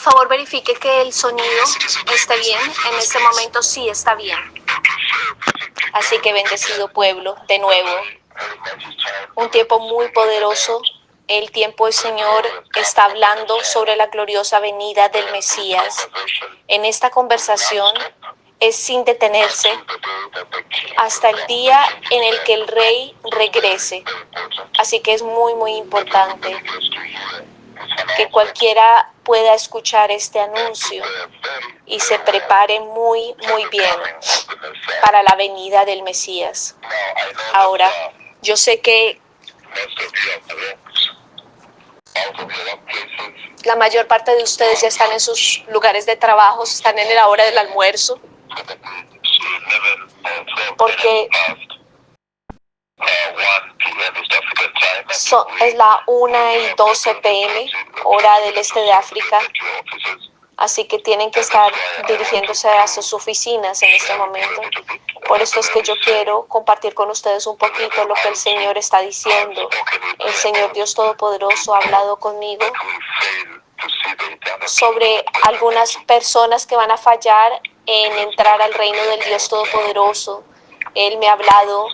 favor, verifique que el sonido esté bien. En este momento sí está bien. Así que, bendecido pueblo, de nuevo, un tiempo muy poderoso. El tiempo del Señor está hablando sobre la gloriosa venida del Mesías. En esta conversación es sin detenerse hasta el día en el que el Rey regrese. Así que es muy, muy importante que cualquiera pueda escuchar este anuncio y se prepare muy, muy bien para la venida del Mesías. Ahora, yo sé que la mayor parte de ustedes ya están en sus lugares de trabajo, están en la hora del almuerzo, porque es la 1:12 p.m., hora del este de África. Así que tienen que estar dirigiéndose a sus oficinas en este momento. Por esto es que yo quiero compartir con ustedes un poquito lo que el Señor está diciendo. El Señor Dios Todopoderoso ha hablado conmigo sobre algunas personas que van a fallar en entrar al reino del Dios Todopoderoso. Él me ha hablado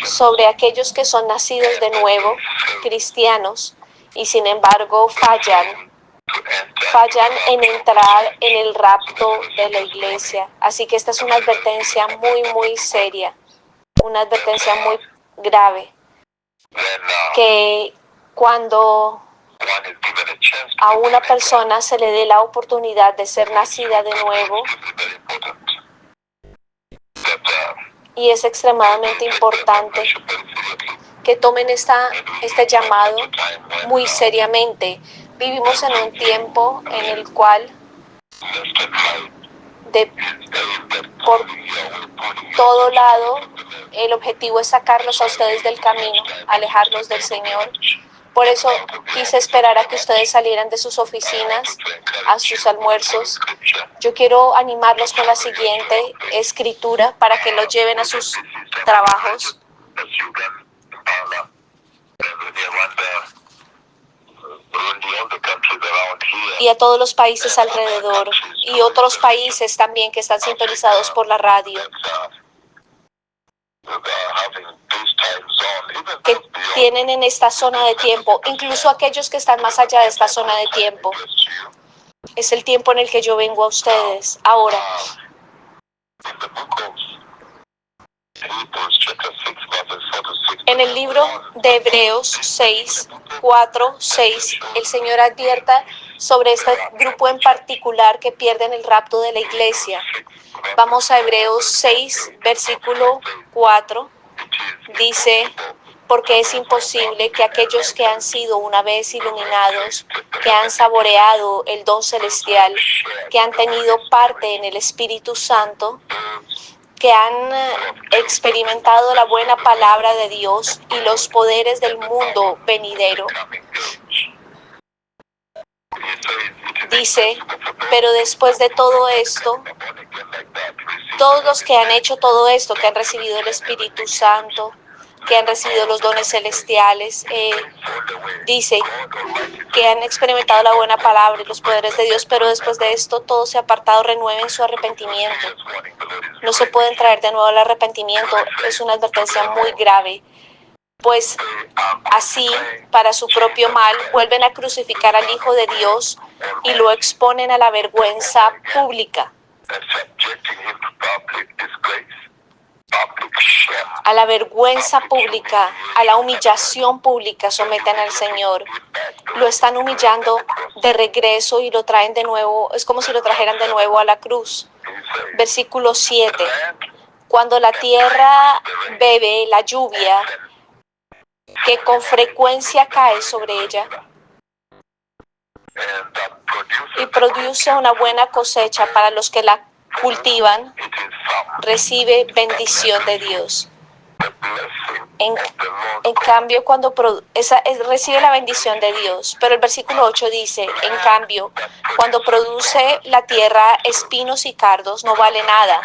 sobre aquellos que son nacidos de nuevo, cristianos, y sin embargo fallan en entrar en el rapto de la iglesia. Así que esta es una advertencia muy, muy seria, una advertencia muy grave, que cuando a una persona se le dé la oportunidad de ser nacida de nuevo, y es extremadamente importante que tomen este llamado muy seriamente. Vivimos en un tiempo en el cual por todo lado el objetivo es sacarlos a ustedes del camino, alejarlos del Señor. Por eso quise esperar a que ustedes salieran de sus oficinas a sus almuerzos. Yo quiero animarlos con la siguiente escritura para que los lleven a sus trabajos. Y a todos los países alrededor y otros países también que están sintonizados por la radio, que tienen en esta zona de tiempo, incluso aquellos que están más allá de esta zona de tiempo. Es el tiempo en el que yo vengo a ustedes. Ahora, en el libro de Hebreos 6, 4, 6, el Señor advierta sobre este grupo en particular que pierden el rapto de la iglesia. Vamos a Hebreos 6, versículo 4. Dice: porque es imposible que aquellos que han sido una vez iluminados, que han saboreado el don celestial, que han tenido parte en el Espíritu Santo, que han experimentado la buena palabra de Dios y los poderes del mundo venidero. Dice, pero después de todo esto, todos los que han hecho todo esto, que han recibido el Espíritu Santo, que han recibido los dones celestiales, dice que han experimentado la buena palabra y los poderes de Dios, pero después de esto todos se apartado renueven su arrepentimiento. No se pueden traer de nuevo al arrepentimiento. Es una advertencia muy grave, pues así, para su propio mal, vuelven a crucificar al Hijo de Dios y lo exponen a la vergüenza pública. A la vergüenza pública, a la humillación pública someten al Señor. Lo están humillando de regreso y lo traen de nuevo, es como si lo trajeran de nuevo a la cruz. Versículo 7. Cuando la tierra bebe la lluvia que con frecuencia cae sobre ella y produce una buena cosecha para los que la cultivan, recibe bendición de Dios. En cambio, cuando recibe la bendición de Dios. Pero el versículo 8 dice, en cambio, cuando produce la tierra espinos y cardos, no vale nada.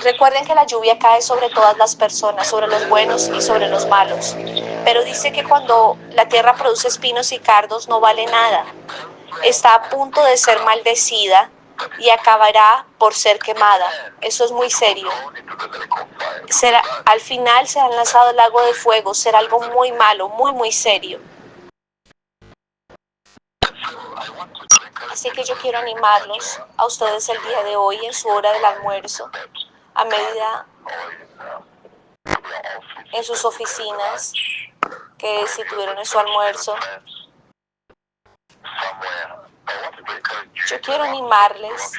Recuerden que la lluvia cae sobre todas las personas, sobre los buenos y sobre los malos. Pero dice que cuando la tierra produce espinos y cardos no vale nada. Está a punto de ser maldecida y acabará por ser quemada. Eso es muy serio. Al final será lanzado al lago de fuego. Será algo muy malo, muy, muy serio. Así que yo quiero animarlos a ustedes el día de hoy en su hora del almuerzo, a medida en sus oficinas, que si tuvieron en su almuerzo. Yo quiero animarles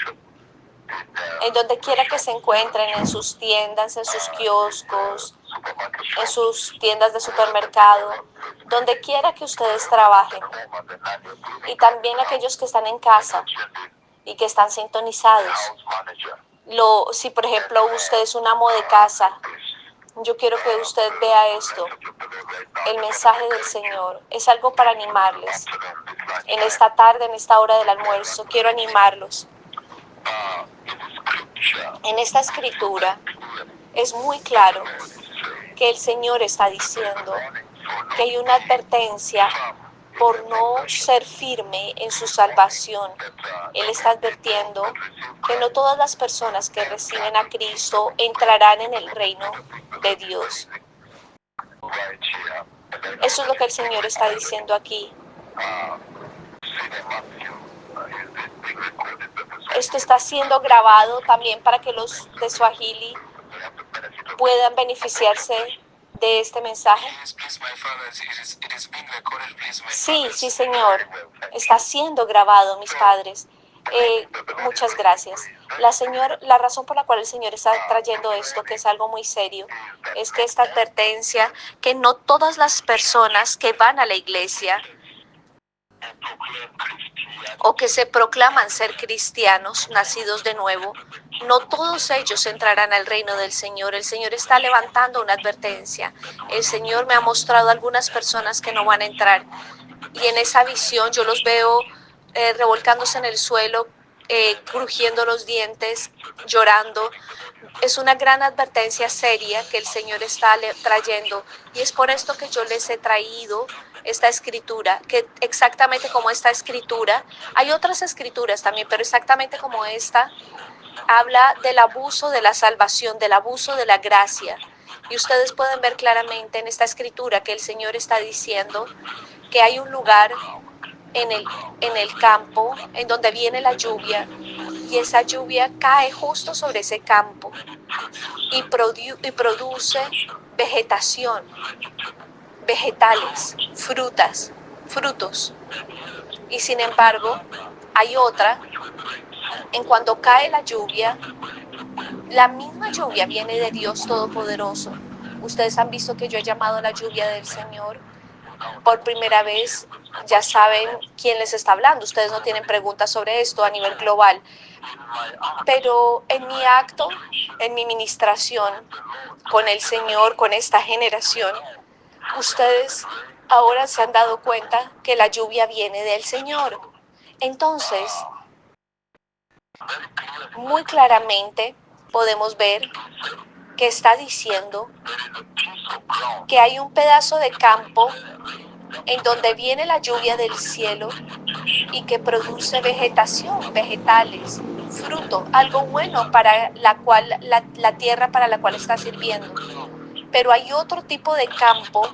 en donde quiera que se encuentren, en sus tiendas, en sus kioscos, en sus tiendas de supermercado, donde quiera que ustedes trabajen. Y también aquellos que están en casa y que están sintonizados. Si por ejemplo usted es un amo de casa, yo quiero que usted vea esto. El mensaje del Señor es algo para animarles. En esta tarde, en esta hora del almuerzo, quiero animarlos. En esta escritura es muy claro que el Señor está diciendo que hay una advertencia por no ser firme en su salvación. Él está advirtiendo que no todas las personas que reciben a Cristo entrarán en el reino de Dios. Eso es lo que el Señor está diciendo aquí. Esto está siendo grabado también para que los de Swahili puedan beneficiarse de este mensaje. Sí, sí, Señor. Está siendo grabado, mis padres. Muchas gracias. La razón por la cual el Señor está trayendo esto, que es algo muy serio, es que esta advertencia, que no todas las personas que van a la iglesia o que se proclaman ser cristianos, nacidos de nuevo, no todos ellos entrarán al reino del Señor. El Señor está levantando una advertencia. El Señor me ha mostrado algunas personas que no van a entrar. Y en esa visión yo los veo revolcándose en el suelo, crujiendo los dientes, llorando. Es una gran advertencia seria que el Señor está trayendo. Y es por esto que yo les he traído esta escritura, que exactamente como esta escritura, hay otras escrituras también, pero exactamente como esta, habla del abuso de la salvación, del abuso de la gracia. Y ustedes pueden ver claramente en esta escritura que el Señor está diciendo que hay un lugar en el campo en donde viene la lluvia, y esa lluvia cae justo sobre ese campo y produce vegetación, vegetales, frutos. Y sin embargo, hay otra, en cuando cae la lluvia, la misma lluvia viene de Dios Todopoderoso. Ustedes han visto que yo he llamado la lluvia del Señor. Por primera vez, ya saben quién les está hablando. Ustedes no tienen preguntas sobre esto a nivel global. Pero en mi acto, en mi ministración con el Señor, con esta generación, ustedes ahora se han dado cuenta que la lluvia viene del Señor. Entonces, muy claramente podemos ver que está diciendo que hay un pedazo de campo en donde viene la lluvia del cielo y que produce vegetación, vegetales, fruto, algo bueno para la tierra para la cual está sirviendo. Pero hay otro tipo de campo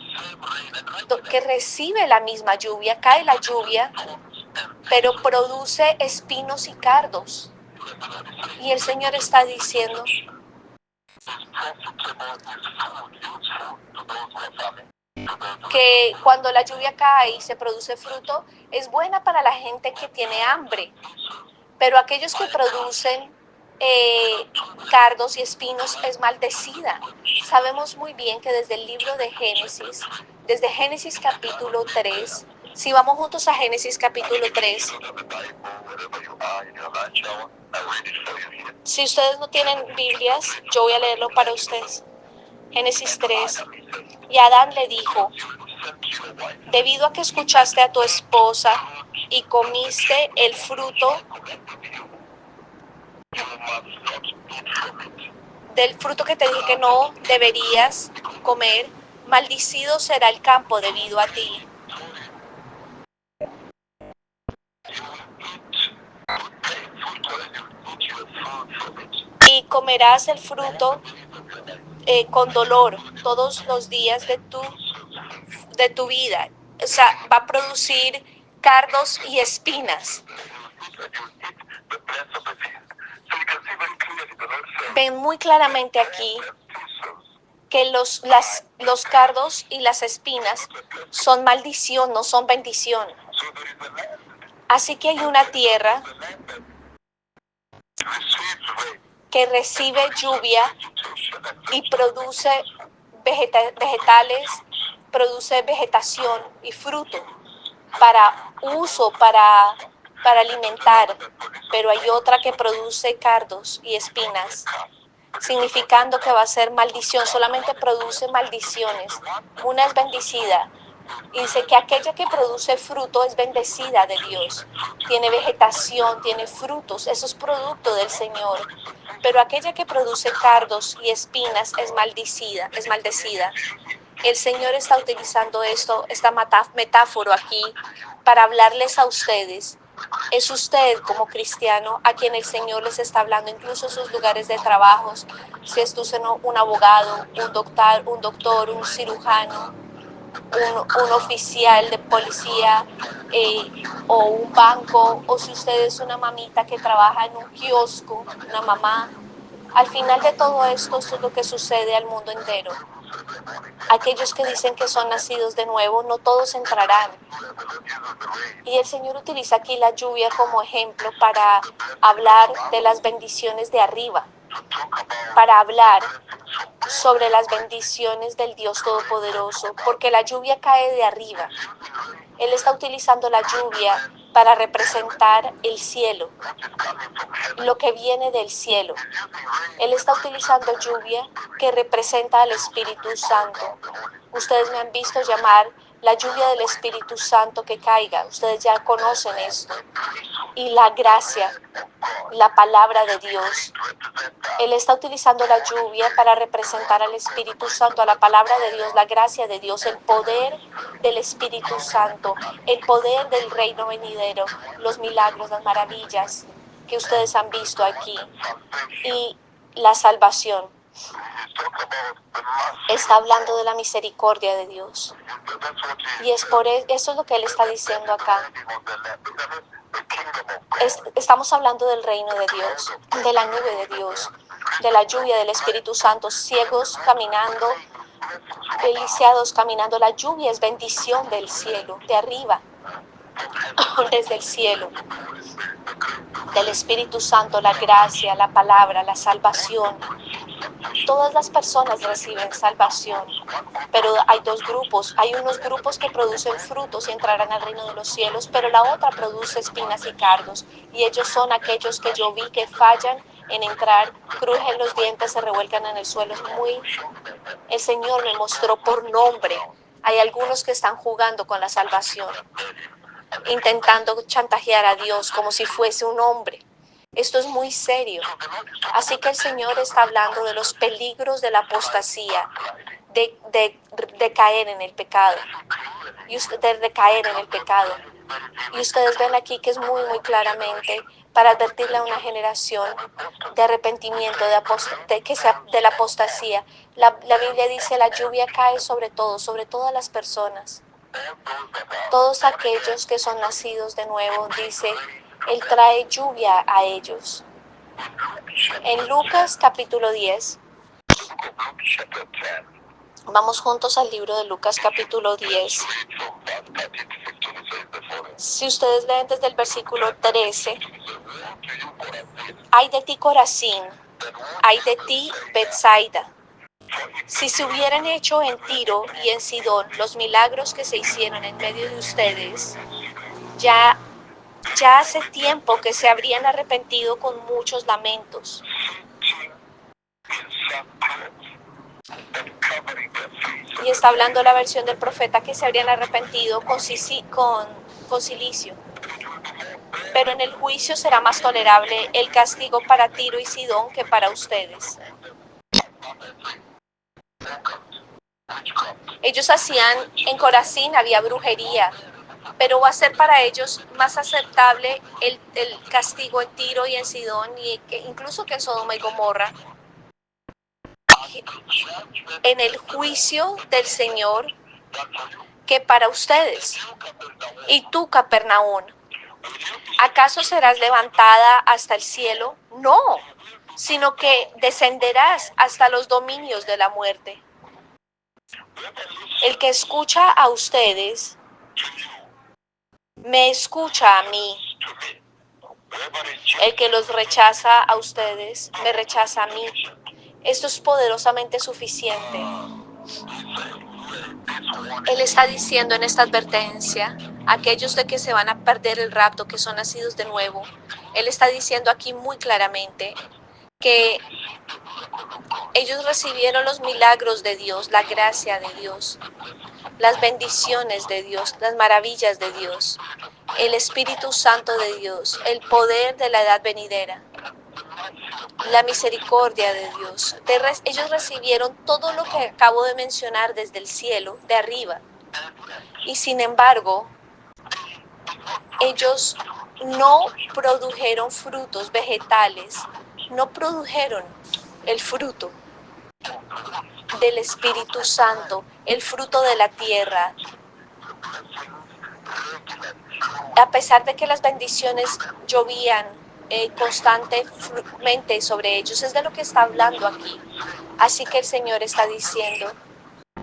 que recibe la misma lluvia, cae la lluvia, pero produce espinos y cardos. Y el Señor está diciendo que cuando la lluvia cae y se produce fruto, es buena para la gente que tiene hambre, pero aquellos que producen cardos y espinos es maldecida. Sabemos muy bien que desde el libro de Génesis, desde Génesis capítulo 3, si vamos juntos a Génesis capítulo 3, si ustedes no tienen Biblias, yo voy a leerlo para ustedes. Génesis 3, y Adán le dijo: debido a que escuchaste a tu esposa y comiste el fruto del fruto que te dije que no deberías comer, maldecido será el campo debido a ti. Y comerás el fruto con dolor todos los días de tu vida. O sea, va a producir cardos y espinas. Ven muy claramente aquí que los cardos y las espinas son maldición, no son bendición. Así que hay una tierra que recibe lluvia y produce vegetales, produce vegetación y fruto para uso, para alimentar, pero hay otra que produce cardos y espinas, significando que va a ser maldición, solamente produce maldiciones. Una es bendecida. Y dice que aquella que produce fruto es bendecida de Dios. Tiene vegetación, tiene frutos, eso es producto del Señor. Pero aquella que produce cardos y espinas es maldecida. El Señor está utilizando esta metáfora aquí para hablarles a ustedes. Es usted como cristiano a quien el Señor les está hablando, incluso en sus lugares de trabajo. Si es usted un abogado, un doctor, un cirujano, un oficial de policía o un banco, o si usted es una mamita que trabaja en un kiosco, una mamá. Al final de todo esto es lo que sucede al mundo entero. Aquellos que dicen que son nacidos de nuevo, no todos entrarán. Y el Señor utiliza aquí la lluvia como ejemplo para hablar de las bendiciones de arriba, para hablar sobre las bendiciones del Dios Todopoderoso, porque la lluvia cae de arriba. Él está utilizando la lluvia para representar el cielo, lo que viene del cielo. Él está utilizando lluvia que representa al Espíritu Santo. Ustedes me han visto llamar la lluvia del Espíritu Santo que caiga. Ustedes ya conocen esto. Y la gracia, la palabra de Dios. Él está utilizando la lluvia para representar al Espíritu Santo, a la palabra de Dios, la gracia de Dios, el poder del Espíritu Santo, el poder del reino venidero, los milagros, las maravillas que ustedes han visto aquí y la salvación. Está hablando de la misericordia de Dios. Y eso es lo que Él está diciendo acá. Estamos hablando del reino de Dios, de la nube de Dios, de la lluvia del Espíritu Santo, ciegos caminando, lisiados caminando. La lluvia es bendición del cielo, de arriba, desde el cielo, del Espíritu Santo, la gracia, la palabra, la salvación. Todas las personas reciben salvación, pero hay dos grupos. Hay unos grupos que producen frutos y entrarán al reino de los cielos, pero la otra produce espinas y cardos, y ellos son aquellos que yo vi que fallan en entrar, crujen los dientes, se revuelcan en el suelo. El Señor me mostró por nombre. Hay algunos que están jugando con la salvación, intentando chantajear a Dios como si fuese un hombre. Esto es muy serio. Así que el Señor está hablando de los peligros de la apostasía, de caer en el pecado, de recaer en el pecado. Y ustedes ven aquí que es muy claramente para advertirle a una generación de arrepentimiento, de la apostasía. La Biblia dice, la lluvia cae sobre todas las personas. Todos aquellos que son nacidos de nuevo, dice, Él trae lluvia a ellos. En Lucas capítulo 10, vamos juntos al libro de Lucas capítulo 10. Si ustedes leen desde el versículo 13, ay de ti Corazín, ay de ti Betsaida. Si se hubieran hecho en Tiro y en Sidón los milagros que se hicieron en medio de ustedes, ya hace tiempo que se habrían arrepentido con muchos lamentos. Y está hablando la versión del profeta que se habrían arrepentido con cilicio. Pero en el juicio será más tolerable el castigo para Tiro y Sidón que para ustedes. Ellos hacían, en Corazín había brujería, pero va a ser para ellos más aceptable el castigo en Tiro y en Sidón, y incluso que en Sodoma y Gomorra, en el juicio del Señor, que para ustedes. Y tú, Capernaum, ¿acaso serás levantada hasta el cielo? No, sino que descenderás hasta los dominios de la muerte. El que escucha a ustedes, me escucha a mí. El que los rechaza a ustedes, me rechaza a mí. Esto es poderosamente suficiente. Él está diciendo en esta advertencia, aquellos de que se van a perder el rapto, que son nacidos de nuevo, Él está diciendo aquí muy claramente que ellos recibieron los milagros de Dios, la gracia de Dios, las bendiciones de Dios, las maravillas de Dios, el Espíritu Santo de Dios, el poder de la edad venidera, la misericordia de Dios. Ellos recibieron todo lo que acabo de mencionar desde el cielo, de arriba. Y sin embargo, ellos no produjeron frutos vegetales, no produjeron el fruto del Espíritu Santo, el fruto de la tierra. A pesar de que las bendiciones llovían constantemente sobre ellos, es de lo que está hablando aquí. Así que el Señor está diciendo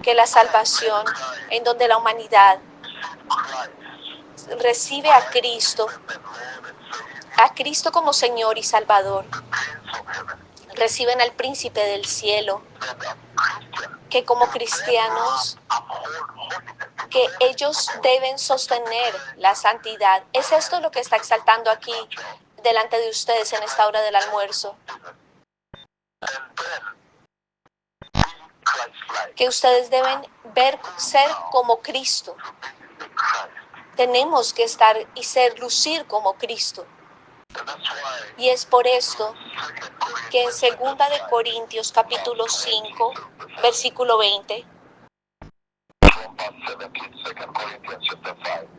que la salvación, en donde la humanidad recibe a Cristo como Señor y Salvador, reciben al Príncipe del cielo, que como cristianos, que ellos deben sostener la santidad. Es esto lo que está exaltando aquí delante de ustedes en esta hora del almuerzo. Que ustedes deben ser como Cristo. Tenemos que estar y lucir como Cristo. Y es por esto que en 2 de Corintios capítulo 5, versículo 20,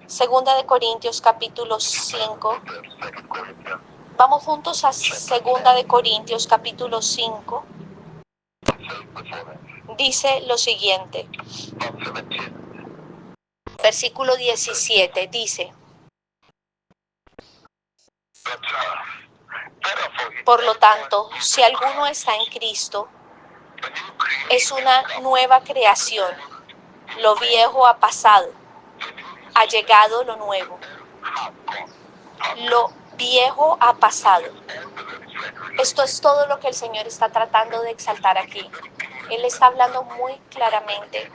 2 de Corintios capítulo 5, vamos juntos a 2 de Corintios capítulo 5, dice lo siguiente, versículo 17, dice: por lo tanto, si alguno está en Cristo, es una nueva creación. Lo viejo ha pasado, ha llegado lo nuevo. Lo viejo ha pasado. Esto es todo lo que el Señor está tratando de exaltar aquí. Él está hablando muy claramente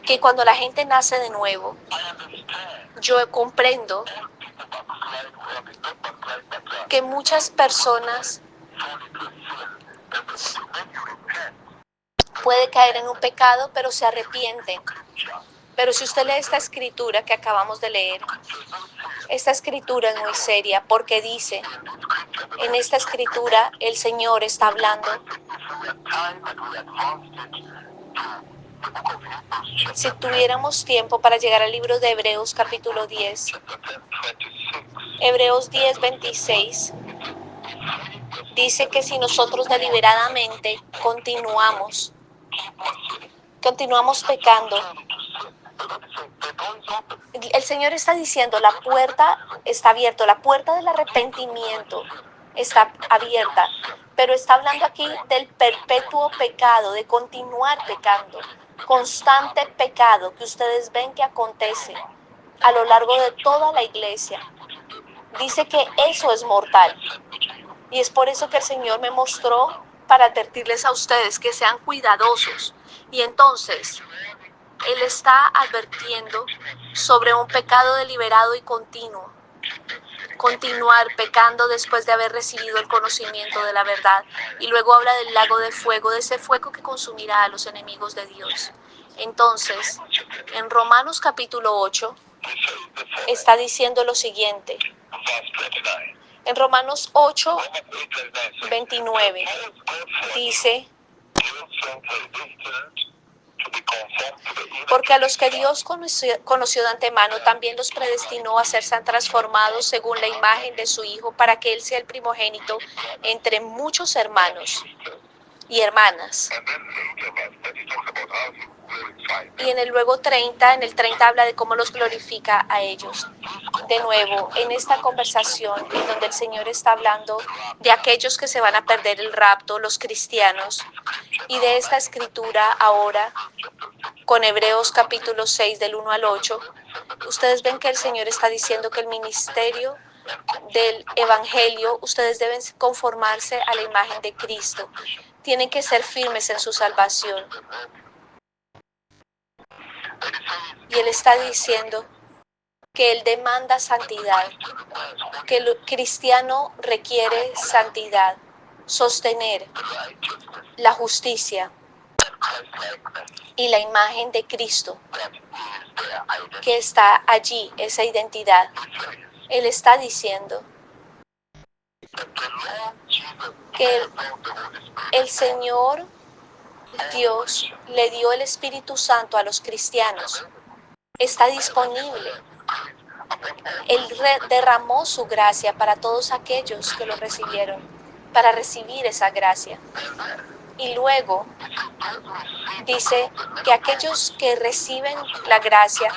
que cuando la gente nace de nuevo, yo comprendo que muchas personas pueden caer en un pecado, pero se arrepienten. Pero si usted lee esta escritura que acabamos de leer, esta escritura es muy seria porque dice, en esta escritura el Señor está hablando. Si tuviéramos tiempo para llegar al libro de Hebreos capítulo 10, Hebreos 10, 26, dice que si nosotros deliberadamente continuamos pecando, el Señor está diciendo, la puerta está abierta, la puerta del arrepentimiento está abierta, pero está hablando aquí del perpetuo pecado, de continuar pecando, constante pecado que ustedes ven que acontece a lo largo de toda la iglesia. Dice que eso es mortal. Y es por eso que el Señor me mostró para advertirles a ustedes que sean cuidadosos. Y entonces, Él está advirtiendo sobre un pecado deliberado y continuo. Continuar pecando después de haber recibido el conocimiento de la verdad. Y luego habla del lago de fuego, de ese fuego que consumirá a los enemigos de Dios. Entonces, en Romanos capítulo 8, está diciendo lo siguiente. En Romanos 8, 29, dice Porque a los que Dios conoció de antemano, también los predestinó a ser transformados según la imagen de su Hijo, para que Él sea el primogénito entre muchos hermanos y hermanas. Y en el 30 habla de cómo los glorifica a ellos. De nuevo, en esta conversación en donde el Señor está hablando de aquellos que se van a perder el rapto, los cristianos, y de esta escritura ahora, con Hebreos capítulo 6 del 1 al 8, ustedes ven que el Señor está diciendo que el ministerio del Evangelio, ustedes deben conformarse a la imagen de Cristo. Tienen que ser firmes en su salvación. Y Él está diciendo que Él demanda santidad, que el cristiano requiere santidad, sostener la justicia y la imagen de Cristo que está allí, esa identidad. Él está diciendo que el Señor Dios le dio el Espíritu Santo a los cristianos. Está disponible. Él derramó su gracia para todos aquellos que lo recibieron, para recibir esa gracia. Y luego dice que aquellos que reciben la gracia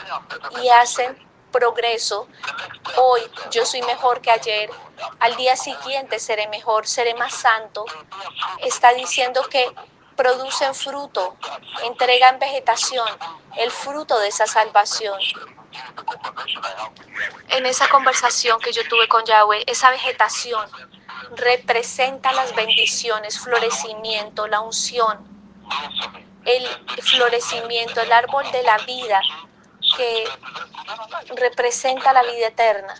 y hacen progreso, hoy yo soy mejor que ayer, al día siguiente seré mejor, seré más santo, está diciendo que producen fruto, entregan vegetación, el fruto de esa salvación. En esa conversación que yo tuve con Yahweh, esa vegetación representa las bendiciones, florecimiento, la unción, el florecimiento, el árbol de la vida que representa la vida eterna.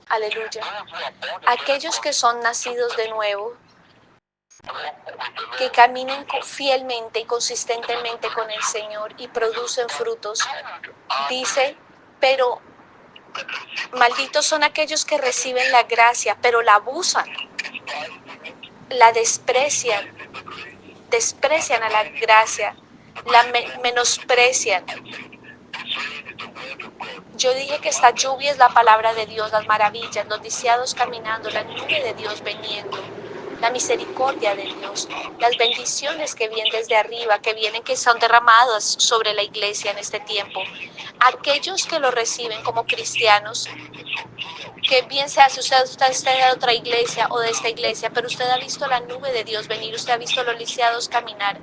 Aleluya. Aquellos que son nacidos de nuevo, que caminen fielmente y consistentemente con el Señor y producen frutos, dice, pero malditos son aquellos que reciben la gracia, pero la abusan, la desprecian a la gracia, la menosprecian. Yo dije que esta lluvia es la palabra de Dios, las maravillas, los lisiados caminando, la nube de Dios viniendo, la misericordia de Dios, las bendiciones que vienen desde arriba, que son derramadas sobre la iglesia en este tiempo. Aquellos que lo reciben como cristianos, que bien sea si usted es de otra iglesia o de esta iglesia, pero usted ha visto la nube de Dios venir, usted ha visto los lisiados caminar,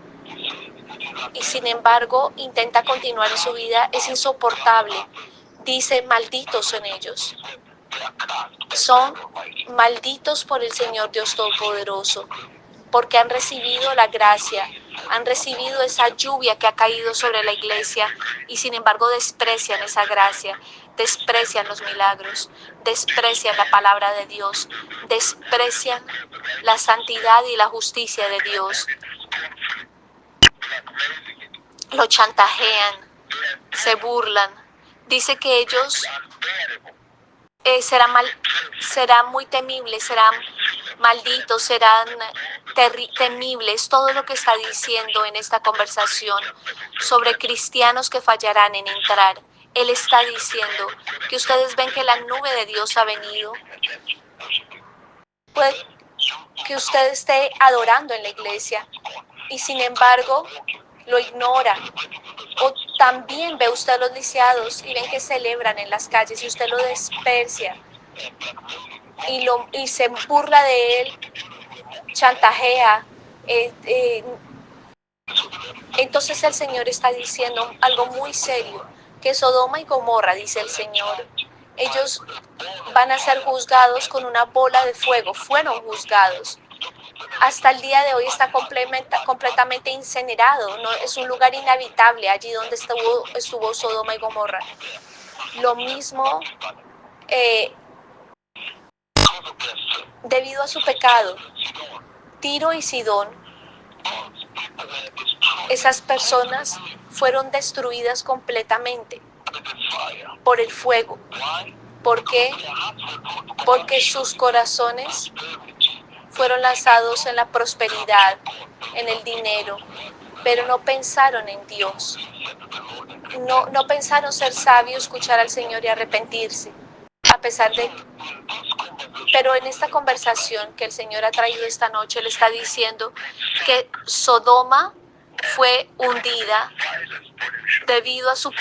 y sin embargo intenta continuar en su vida, es insoportable. Dice, malditos son ellos. Son malditos por el Señor Dios Todopoderoso, porque han recibido la gracia, han recibido esa lluvia que ha caído sobre la iglesia y sin embargo desprecian esa gracia, desprecian los milagros, desprecian la palabra de Dios, desprecian la santidad y la justicia de Dios. Lo chantajean, se burlan. Dice que ellos serán muy temibles, serán malditos, serán temibles. Todo lo que está diciendo en esta conversación sobre cristianos que fallarán en entrar. Él está diciendo que ustedes ven que la nube de Dios ha venido. Puede que usted esté adorando en la iglesia y sin embargo lo ignora. O también ve usted a los lisiados y ven que celebran en las calles y usted lo desprecia y se burla de él, chantajea. Entonces el Señor está diciendo algo muy serio, que Sodoma y Gomorra, dice el Señor, ellos van a ser juzgados con una bola de fuego, fueron juzgados. Hasta el día de hoy está completamente incinerado, ¿no? Es un lugar inhabitable allí donde estuvo Sodoma y Gomorra. Lo mismo debido a su pecado, Tiro y Sidón, esas personas fueron destruidas completamente por el fuego. ¿Por qué? Porque sus corazones fueron lanzados en la prosperidad, en el dinero, pero no pensaron en Dios. No pensaron ser sabios, escuchar al Señor y arrepentirse. A pesar de... Pero en esta conversación que el Señor ha traído esta noche, le está diciendo que Sodoma fue hundida debido a su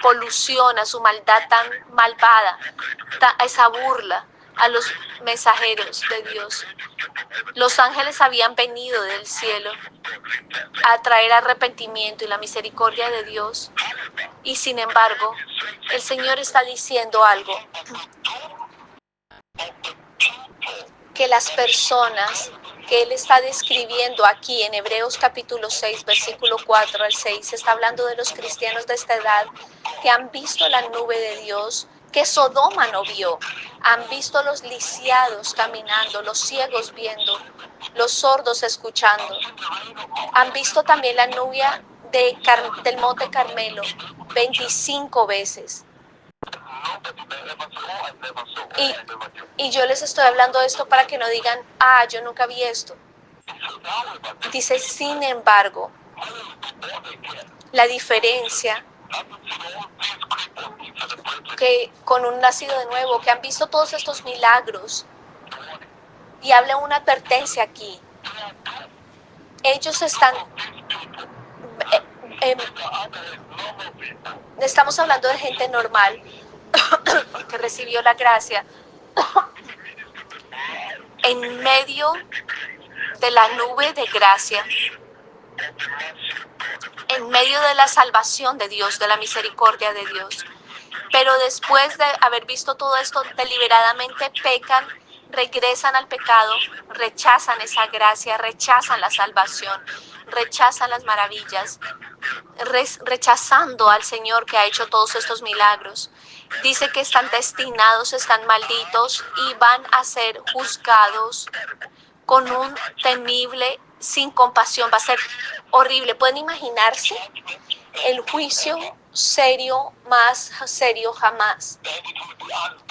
polución, a su maldad tan malvada, a esa burla a los mensajeros de Dios. Los ángeles habían venido del cielo a traer arrepentimiento y la misericordia de Dios, y sin embargo, el Señor está diciendo algo, que las personas que Él está describiendo aquí en Hebreos capítulo 6, versículo 4 al 6, está hablando de los cristianos de esta edad que han visto la nube de Dios, que Sodoma no vio. Han visto los lisiados caminando, los ciegos viendo, los sordos escuchando. Han visto también la nube del Monte Carmelo 25 veces. Y yo les estoy hablando de esto para que no digan, yo nunca vi esto. Dice, sin embargo, la diferencia que con un nacido de nuevo, que han visto todos estos milagros, y habla una advertencia aquí. Ellos están, estamos hablando de gente normal que recibió la gracia en medio de la nube de gracia, en medio de la salvación de Dios, de la misericordia de Dios. Pero después de haber visto todo esto, deliberadamente pecan, regresan al pecado, rechazan esa gracia, rechazan la salvación, rechazan las maravillas, rechazando al Señor que ha hecho todos estos milagros. Dice que están destinados, están malditos y van a ser juzgados con un temible, sin compasión. Va a ser horrible. ¿Pueden imaginarse el juicio serio, más serio jamás?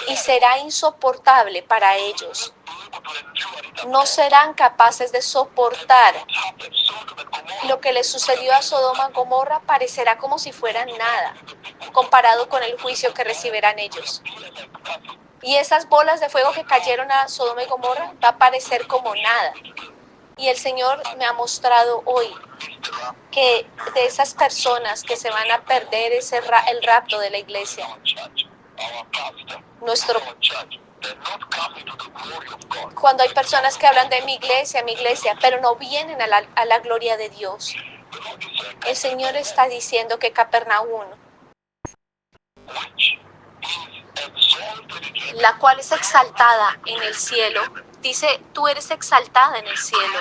Y será insoportable para ellos. No serán capaces de soportar. Lo que les sucedió a Sodoma y Gomorra parecerá como si fueran nada, comparado con el juicio que recibirán ellos. Y esas bolas de fuego que cayeron a Sodoma y Gomorra va a parecer como nada. Y el Señor me ha mostrado hoy que de esas personas que se van a perder el rapto de la iglesia, cuando hay personas que hablan de mi iglesia, pero no vienen a la gloria de Dios. El Señor está diciendo que Capernaum, la cual es exaltada en el cielo, dice, tú eres exaltada en el cielo.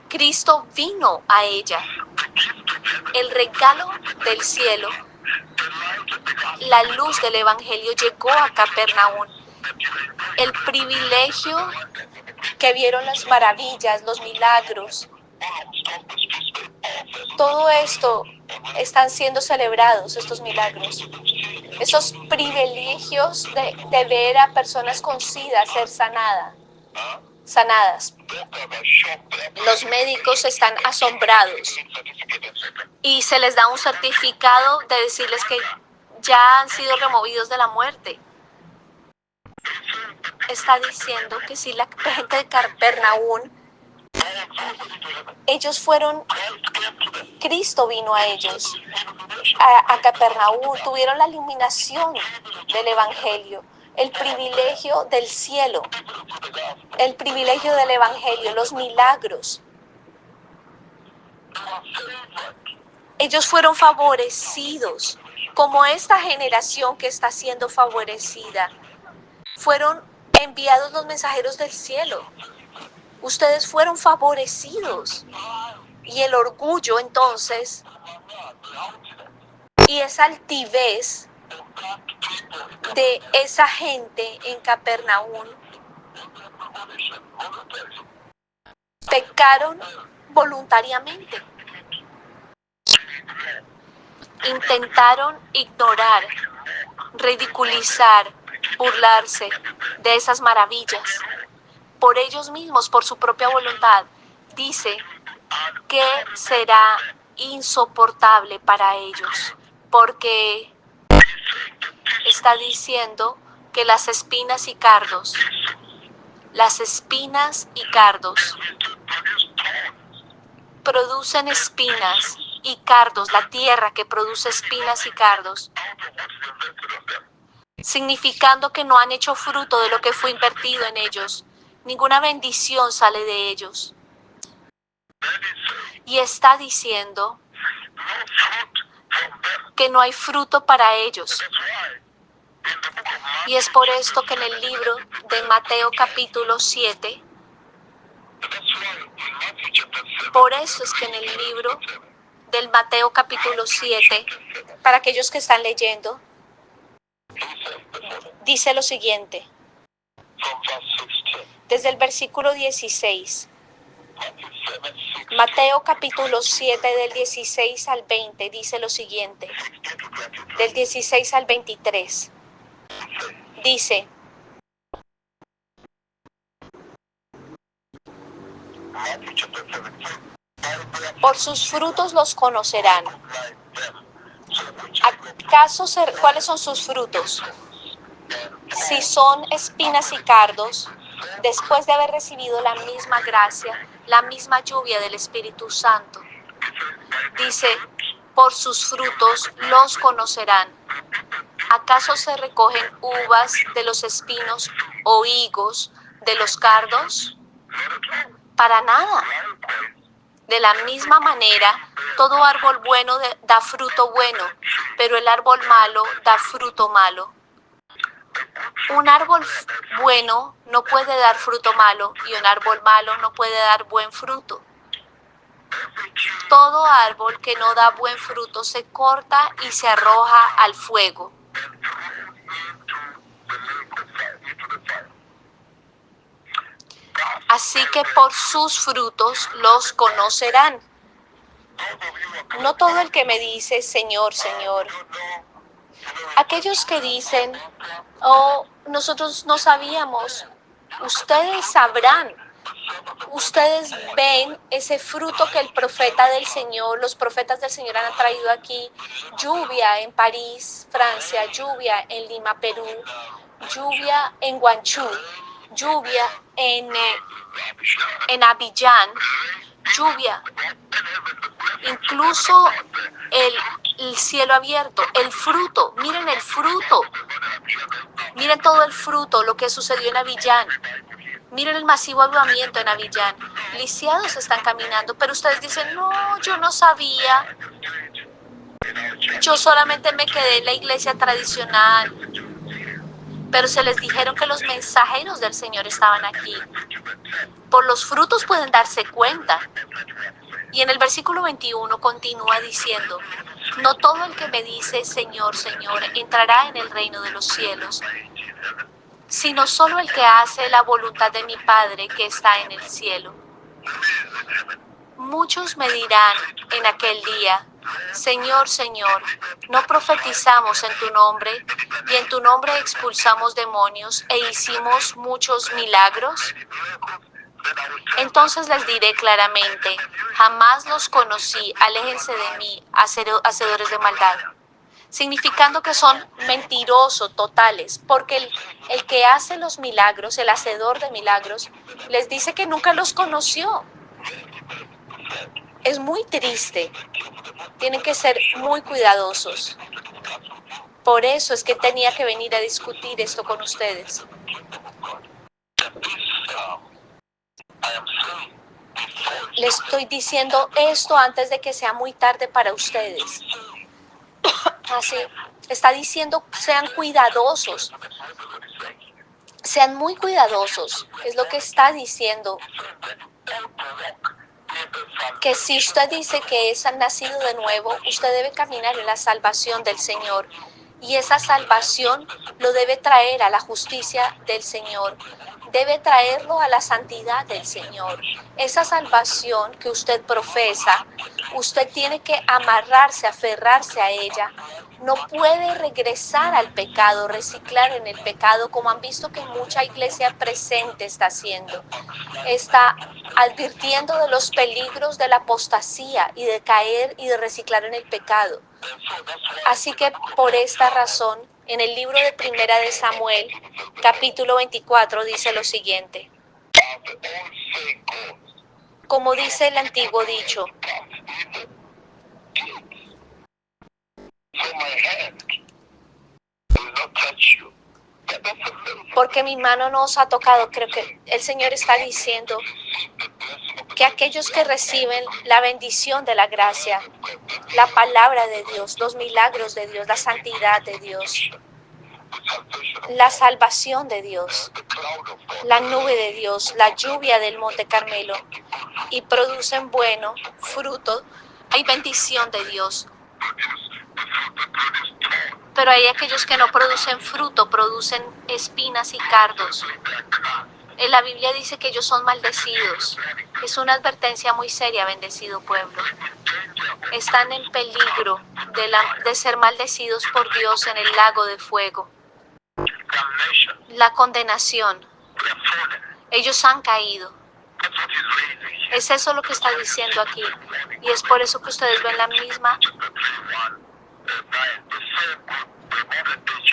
Cristo vino a ella. El regalo del cielo, la luz del Evangelio llegó a Capernaum. El privilegio que vieron las maravillas, los milagros, todo esto están siendo celebrados, estos milagros. Esos privilegios de ver a personas con SIDA ser sanadas. Los médicos están asombrados y se les da un certificado de decirles que ya han sido removidos de la muerte. Está diciendo que si la gente de Capernaum, ellos fueron, Cristo vino a ellos, a Capernaum, tuvieron la iluminación del Evangelio, el privilegio del cielo, el privilegio del Evangelio, los milagros. Ellos fueron favorecidos, como esta generación que está siendo favorecida. Fueron enviados los mensajeros del cielo. Ustedes fueron favorecidos. Y el orgullo entonces, y esa altivez de esa gente en Capernaum, pecaron voluntariamente. Intentaron ignorar, ridiculizar, burlarse de esas maravillas. Por ellos mismos, por su propia voluntad, dice que será insoportable para ellos, porque está diciendo que las espinas y cardos producen espinas y cardos, la tierra que produce espinas y cardos, significando que no han hecho fruto de lo que fue invertido en ellos. Ninguna bendición sale de ellos. Y está diciendo que no hay fruto para ellos. Y es por esto que en el libro de Mateo capítulo 7, por eso es que en el libro del Mateo capítulo 7, para aquellos que están leyendo, dice lo siguiente, desde el versículo 16, Mateo capítulo 7 del 16 al 20 dice lo siguiente, del 16 al 23, dice, por sus frutos los conocerán. ¿Cuáles son sus frutos? Si son espinas y cardos, después de haber recibido la misma gracia, la misma lluvia del Espíritu Santo. Dice, por sus frutos los conocerán. ¿Acaso se recogen uvas de los espinos o higos de los cardos? Para nada. De la misma manera, todo árbol bueno da fruto bueno, pero el árbol malo da fruto malo. Un árbol bueno no puede dar fruto malo y un árbol malo no puede dar buen fruto. Todo árbol que no da buen fruto se corta y se arroja al fuego. Así que por sus frutos los conocerán. No todo el que me dice, Señor, Señor. Aquellos que dicen, oh, nosotros no sabíamos. Ustedes sabrán. Ustedes ven ese fruto que el profeta del Señor, los profetas del Señor han traído aquí. Lluvia en París, Francia, lluvia en Lima, Perú, lluvia en Guangzhou, lluvia en Abiyán, lluvia, incluso el cielo abierto, el fruto, miren el fruto, miren todo el fruto, lo que sucedió en Abiyán, miren el masivo avivamiento en Abiyán, lisiados están caminando, pero ustedes dicen, no, yo no sabía, yo solamente me quedé en la iglesia tradicional, pero se les dijeron que los mensajeros del Señor estaban aquí. Por los frutos pueden darse cuenta. Y en el versículo 21 continúa diciendo, no todo el que me dice, Señor, Señor, entrará en el reino de los cielos, sino solo el que hace la voluntad de mi Padre que está en el cielo. Muchos me dirán en aquel día, Señor, Señor, ¿no profetizamos en tu nombre y en tu nombre expulsamos demonios e hicimos muchos milagros? Entonces les diré claramente, jamás los conocí, aléjense de mí, hacedores de maldad. Significando que son mentirosos totales, porque el que hace los milagros, el hacedor de milagros, les dice que nunca los conoció. Es muy triste. Tienen que ser muy cuidadosos. Por eso es que tenía que venir a discutir esto con ustedes. Les estoy diciendo esto antes de que sea muy tarde para ustedes. Así, está diciendo, sean cuidadosos. Sean muy cuidadosos. Es lo que está diciendo. Que si usted dice que es nacido de nuevo, usted debe caminar en la salvación del Señor. Y esa salvación lo debe traer a la justicia del Señor. debe traerlo a la santidad del Señor. Esa salvación que usted profesa, usted tiene que amarrarse, aferrarse a ella. No puede regresar al pecado, reciclar en el pecado, como han visto que mucha iglesia presente está haciendo. Está advirtiendo de los peligros de la apostasía y de caer y de reciclar en el pecado. Así que por esta razón, en el libro de Primera de Samuel, capítulo 24, dice lo siguiente. Como dice el antiguo dicho, porque mi mano no os ha tocado. Creo que el Señor está diciendo que aquellos que reciben la bendición de la gracia, la palabra de Dios, los milagros de Dios, la santidad de Dios, la salvación de Dios, la nube de Dios, la lluvia del Monte Carmelo, y producen bueno fruto, hay bendición de Dios. Pero hay aquellos que no producen fruto, producen espinas y cardos. En la Biblia dice que ellos son maldecidos. Es una advertencia muy seria, bendecido pueblo. Están en peligro de ser maldecidos por Dios en el lago de fuego. La condenación. Ellos han caído. Es eso lo que está diciendo aquí. Y es por eso que ustedes ven la misma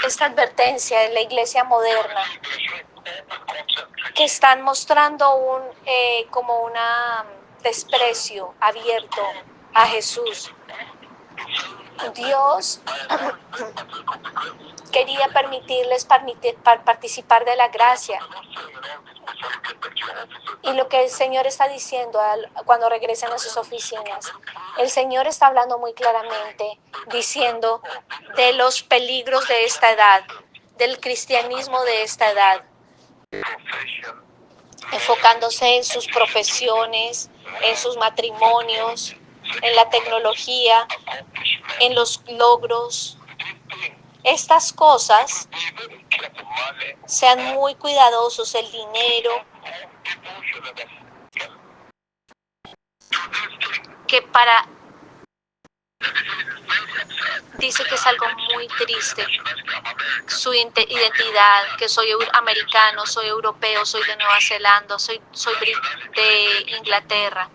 esta advertencia en la iglesia moderna, que están mostrando como un desprecio abierto a Jesús. Dios quería permitirles participar de la gracia. Y lo que el Señor está diciendo cuando regresen a sus oficinas, el Señor está hablando muy claramente, diciendo de los peligros de esta edad, del cristianismo de esta edad, enfocándose en sus profesiones, en sus matrimonios, en la tecnología, en los logros. Estas cosas, sean muy cuidadosos, el dinero, dice que es algo muy triste, su identidad, que soy americano, soy europeo, soy de Nueva Zelanda, soy de Inglaterra.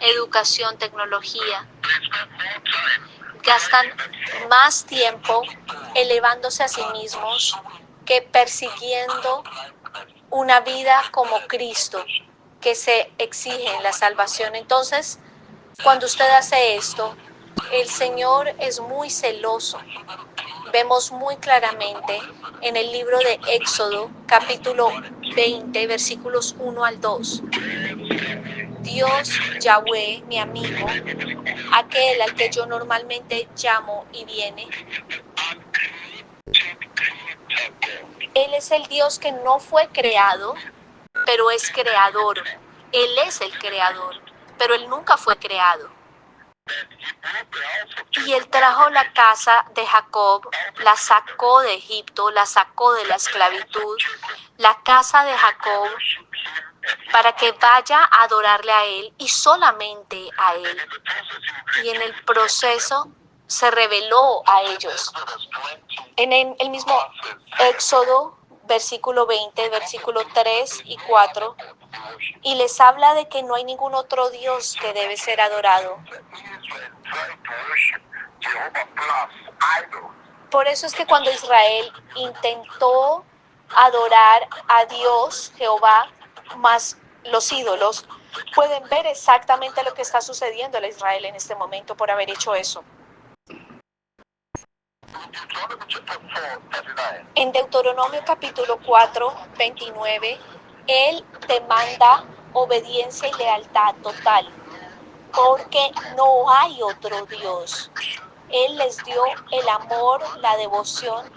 Educación, tecnología. Gastan más tiempo elevándose a sí mismos que persiguiendo una vida como Cristo, que se exige en la salvación. Entonces, cuando usted hace esto, el Señor es muy celoso. Vemos muy claramente en el libro de Éxodo, capítulo 20, versículos 1 al 2. Dios, Yahweh, mi amigo, aquel al que yo normalmente llamo y viene, Él es el Dios que no fue creado, pero es creador. Él es el creador, pero Él nunca fue creado. Y Él trajo la casa de Jacob, la sacó de Egipto, la sacó de la esclavitud, la casa de Jacob, para que vaya a adorarle a Él y solamente a Él. Y en el proceso se reveló a ellos. En el mismo Éxodo, versículo 20, versículo 3 y 4, y les habla de que no hay ningún otro Dios que debe ser adorado. Por eso es que cuando Israel intentó adorar a Dios, Jehová, más los ídolos, pueden ver exactamente lo que está sucediendo a Israel en este momento por haber hecho eso. En Deuteronomio capítulo 4, 29, Él demanda obediencia y lealtad total, porque no hay otro Dios. Él les dio el amor, la devoción.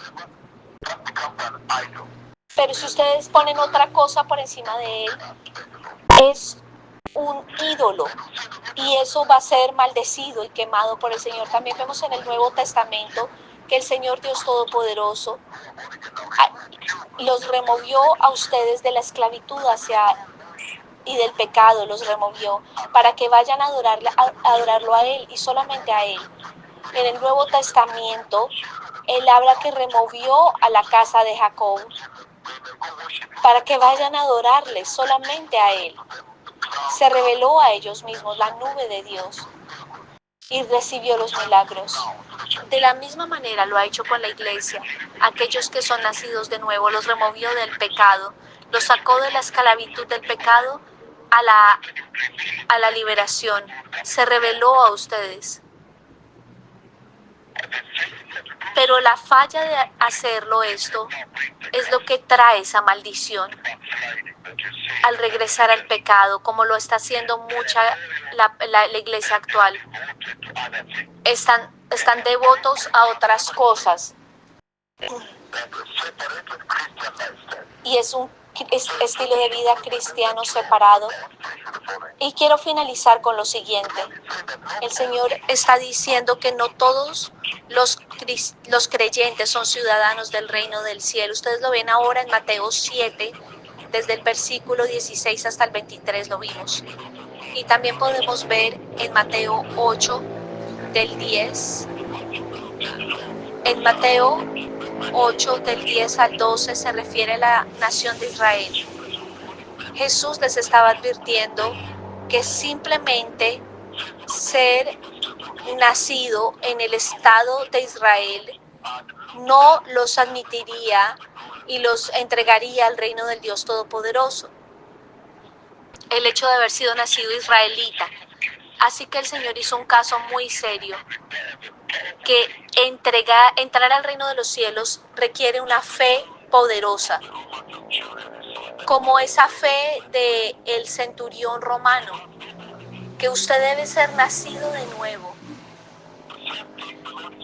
Pero si ustedes ponen otra cosa por encima de Él, es un ídolo. Y eso va a ser maldecido y quemado por el Señor. También vemos en el Nuevo Testamento que el Señor Dios Todopoderoso los removió a ustedes de la esclavitud y del pecado, los removió para que vayan a adorarlo a Él y solamente a Él. En el Nuevo Testamento, Él habla que removió a la casa de Jacob para que vayan a adorarle solamente a Él. Se reveló a ellos mismos la nube de Dios y recibió los milagros. De la misma manera lo ha hecho con la iglesia. Aquellos que son nacidos de nuevo los removió del pecado, los sacó de la esclavitud del pecado a la liberación. Se reveló a ustedes. Pero la falla de hacerlo esto es lo que trae esa maldición al regresar al pecado, como lo está haciendo la iglesia actual. Están devotos a otras cosas y es un estilo de vida cristiano separado. Y quiero finalizar con lo siguiente. El Señor está diciendo que no todos los creyentes son ciudadanos del reino del cielo. Ustedes lo ven ahora en Mateo 7, desde el versículo 16 hasta el 23 lo vimos. Y también podemos ver en Mateo 8, del 10. En Mateo 8, del 10 al 12 se refiere a la nación de Israel. Jesús les estaba advirtiendo que simplemente ser nacido en el estado de Israel no los admitiría y los entregaría al reino del Dios Todopoderoso. El hecho de haber sido nacido israelita. Así que el Señor hizo un caso muy serio, que entrar al reino de los cielos requiere una fe poderosa, como esa fe del centurión romano, que usted debe ser nacido de nuevo.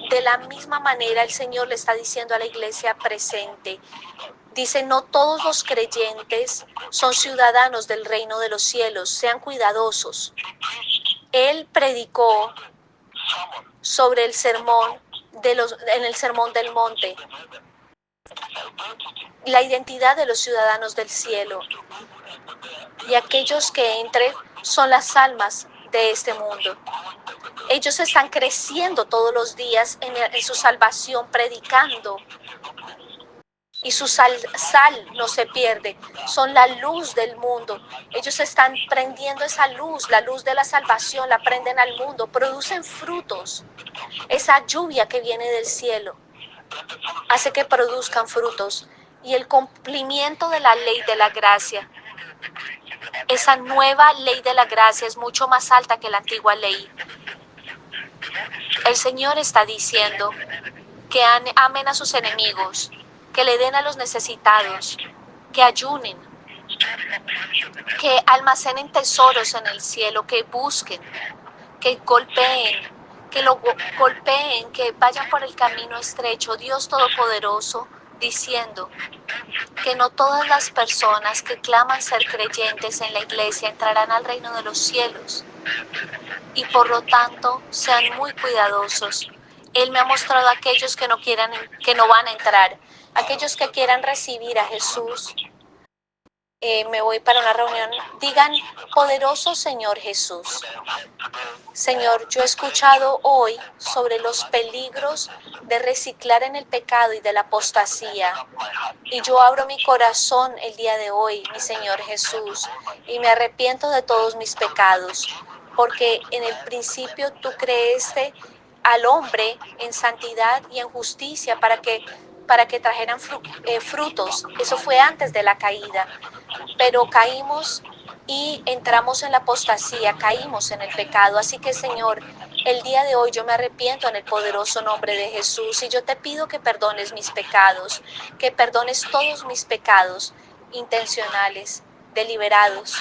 De la misma manera el Señor le está diciendo a la iglesia presente, dice, no todos los creyentes son ciudadanos del reino de los cielos, sean cuidadosos. Él predicó sobre el sermón en el sermón del monte, la identidad de los ciudadanos del cielo, y aquellos que entren son las almas de este mundo. Ellos están creciendo todos los días en su salvación, predicando. Y su sal no se pierde, son la luz del mundo. Ellos están prendiendo esa luz, la luz de la salvación, la prenden al mundo, producen frutos. Esa lluvia que viene del cielo hace que produzcan frutos. Y el cumplimiento de la ley de la gracia, esa nueva ley de la gracia es mucho más alta que la antigua ley. El Señor está diciendo que amen a sus enemigos, que le den a los necesitados, que ayunen, que almacenen tesoros en el cielo, que busquen, que golpeen, que vayan por el camino estrecho. Dios Todopoderoso diciendo que no todas las personas que claman ser creyentes en la iglesia entrarán al reino de los cielos, y por lo tanto sean muy cuidadosos. Él me ha mostrado a aquellos que no van a entrar, aquellos que quieran recibir a Jesús. Me voy para una reunión. Digan, poderoso Señor Jesús. Señor, yo he escuchado hoy sobre los peligros de reciclar en el pecado y de la apostasía. Y yo abro mi corazón el día de hoy, mi Señor Jesús, y me arrepiento de todos mis pecados, porque en el principio tú creaste al hombre en santidad y en justicia para que trajeran frutos. Eso fue antes de la caída, pero caímos y entramos en la apostasía, caímos en el pecado. Así que, Señor, el día de hoy yo me arrepiento en el poderoso nombre de Jesús, y yo te pido que perdones mis pecados, que perdones todos mis pecados intencionales, deliberados,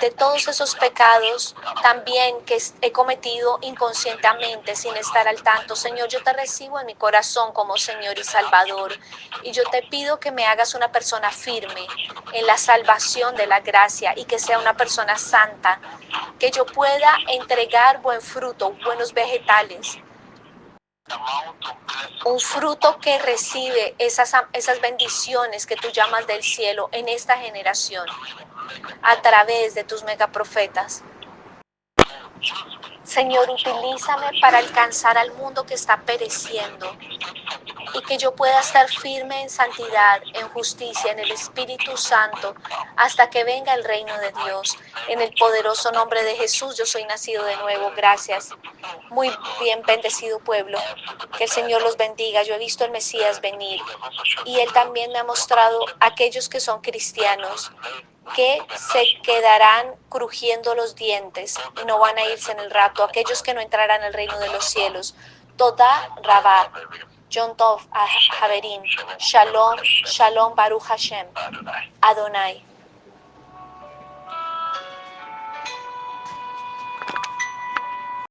de todos esos pecados también que he cometido inconscientemente sin estar al tanto. Señor, yo te recibo en mi corazón como Señor y Salvador, y yo te pido que me hagas una persona firme en la salvación de la gracia, y que sea una persona santa, que yo pueda entregar buen fruto, buenos vegetales, un fruto que recibe esas bendiciones que tú llamas del cielo en esta generación a través de tus megaprofetas. Señor, utilízame para alcanzar al mundo que está pereciendo y que yo pueda estar firme en santidad, en justicia, en el Espíritu Santo, hasta que venga el reino de Dios. En el poderoso nombre de Jesús, yo soy nacido de nuevo. Gracias. Muy bien, bendecido pueblo. Que el Señor los bendiga. Yo he visto el Mesías venir y Él también me ha mostrado a aquellos que son cristianos que se quedarán crujiendo los dientes y no van a irse en el rato, aquellos que no entrarán al reino de los cielos. Toda Rabá, Yom Tov Haverim, Shalom, Shalom Baruch Hashem, Adonai.